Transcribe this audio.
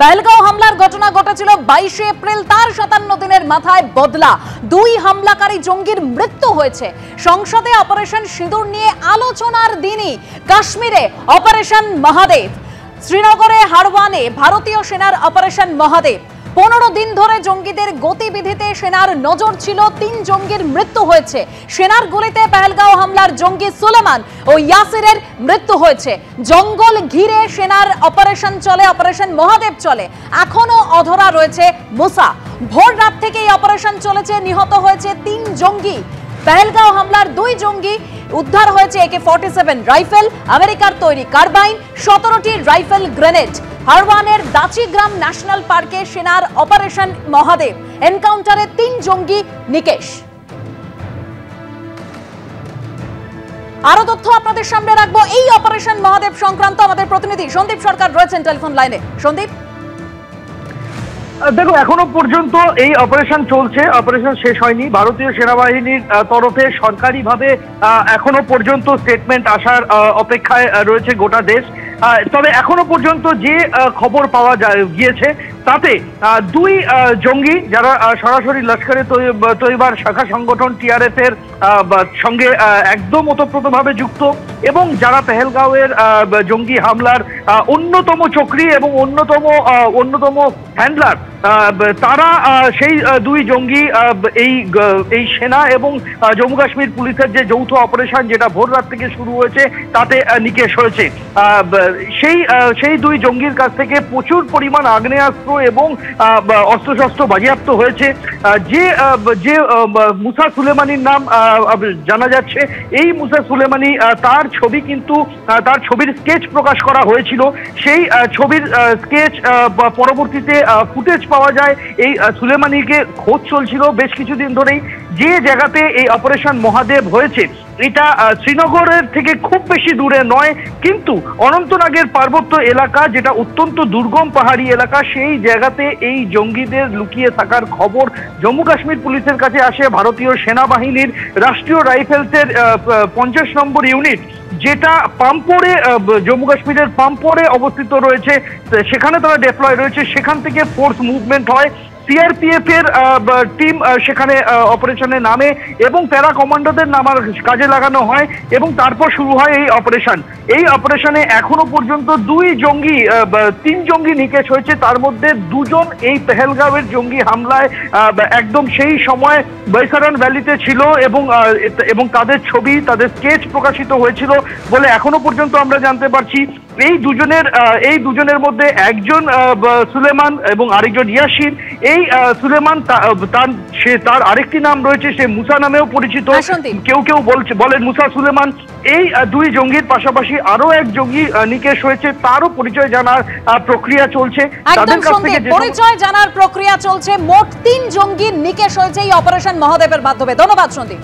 পেহেলগাঁও হামলার ঘটনা ঘটেছিল 22 এপ্রিল, তার 57 দিনের মাথায় বদলা। দুই হামলাকারী জঙ্গির মৃত্যু হয়েছে। সংসদে অপারেশন সিঁদুর নিয়ে আলোচনার দিনই কাশ্মীরে অপারেশন মহাদেব। শ্রীনগরে হারওয়ানে ভারতীয় সেনার অপারেশন মহাদেব। 15 দিন ধরে জঙ্গিদের গতিবিধিতে সেনার নজর ছিল। 3 জঙ্গির মৃত্যু হয়েছে। সেনার গুলিতে পেহেলগাঁও হামলার জঙ্গি সুলেমান ও ইয়াসিরের মৃত্যু হয়েছে। জঙ্গল ঘিরে সেনার অপারেশন চলে, অপারেশন মহাদেব চলে। এখনো অধরা রয়েছে মুসা। ভোর রাত থেকে এই অপারেশন চলেছে। নিহত হয়েছে 3 জঙ্গি। পেহেলগাঁও হামলার 2 জঙ্গি উদ্ধার হয়েছে। AK-47 রাইফেল, আমেরিকার তৈরি কার্বাইন, 17টি রাইফেল গ্রেনেড। হারওয়ানের দাচিগ্রাম ন্যাশনাল পার্কে সেনার অপারেশন মহাদেব। এনকাউন্টারে 3 জঙ্গি নিকেশ। আরো তথ্য আপনাদের সামনে রাখবো এই অপারেশন মহাদেব সংক্রান্ত। আমাদের প্রতিনিধি সন্দীপ সরকার রয়েছেন টেলিফোন লাইনে। সন্দীপ, দেখো, এখনো পর্যন্ত এই অপারেশন চলছে, অপারেশন শেষ হয়নি। ভারতীয় সেনাবাহিনীর তরফে সরকারিভাবে এখনো পর্যন্ত স্টেটমেন্ট আসার অপেক্ষায় রয়েছে গোটা দেশ। তবে এখনো পর্যন্ত যে খবর পাওয়া গিয়েছে তাতে 2 জঙ্গি যারা সরাসরি লস্করে তৈবার শাখা সংগঠন TRS এর সঙ্গে একদম ওতপ্রোতভাবে যুক্ত এবং যারা পেহেলগাঁওয়ের জঙ্গি হামলার অন্যতম চক্রী এবং অন্যতম হ্যান্ডলার, তারা সেই 2 জঙ্গি এই সেনা এবং জম্মু কাশ্মীর পুলিশের যে যৌথ অপারেশন যেটা ভোর রাত থেকে শুরু হয়েছে তাতে নিকেশ হয়েছে। সেই 2 জঙ্গির কাছ থেকে প্রচুর পরিমাণ আগ্নেয়াস্ত্র এবং অস্ত্রশস্ত্র বাজেয়াপ্ত হয়েছে। যে মুসা সুলেমানির নাম জানা যাচ্ছে, এই মুসা সুলেমানি, তার ছবির স্কেচ প্রকাশ করা হয়েছিল। সেই ছবির স্কেচ পরবর্তীতে ফুটেজ পাওয়া যায়। এই সুলেমানিকে খোঁজ চলছিল বেশ কিছুদিন ধরেই। যে জায়গাতে এই অপারেশন মহাদেব হয়েছে এটা শ্রীনগরের থেকে খুব বেশি দূরে নয়, কিন্তু অনন্তনাগের পার্বত্য এলাকা, যেটা অত্যন্ত দুর্গম পাহাড়ি এলাকা, সেই জায়গাতে এই জঙ্গিদের লুকিয়ে থাকার খবর জম্মু কাশ্মীর পুলিশের কাছে আসে। ভারতীয় সেনাবাহিনীর রাষ্ট্রীয় রাইফেলসের 50 নম্বর ইউনিট, যেটা পাম্পোরে, জম্মু কাশ্মীরের পাম্পোরে অবস্থিত রয়েছে, সেখানে তারা ডেপ্লয় রয়েছে। সেখান থেকে ফোর্স মুভমেন্ট হয়। CRPF এর টিম সেখানে অপারেশনে নামে এবং প্যারা কমান্ডোদের নামার কাজে লাগানো হয় এবং তারপর শুরু হয় এই অপারেশন। এই অপারেশনে এখনো পর্যন্ত 3 জঙ্গি নিকেশ হয়েছে। তার মধ্যে 2 জন এই পেহেলগাঁওয়ের জঙ্গি হামলায় একদম সেই সময় বৈসারান ভ্যালিতে ছিল এবং তাদের ছবি, তাদের স্কেচ প্রকাশিত হয়েছিল বলে এখনো পর্যন্ত আমরা জানতে পারছি। এই দুজনের মধ্যে একজন সুলেমান এবং আরেকজন ইয়াসির। এই সুলেমান, তার আরেকটি নাম রয়েছে, সে মুসা নামেও পরিচিত। কেউ বলেন মুসা সুলেমান। এই 2 জঙ্গির পাশাপাশি আরো 1 জঙ্গি নিকেশ হয়েছে, তারও পরিচয় জানার প্রক্রিয়া চলছে। তাদের কাছ থেকে পরিচয় জানার প্রক্রিয়া চলছে। মোট 3 জঙ্গি নিকেশ হয়েছে এই অপারেশন মহাদেবের মাধ্যমে। ধন্যবাদ সন্দীপ।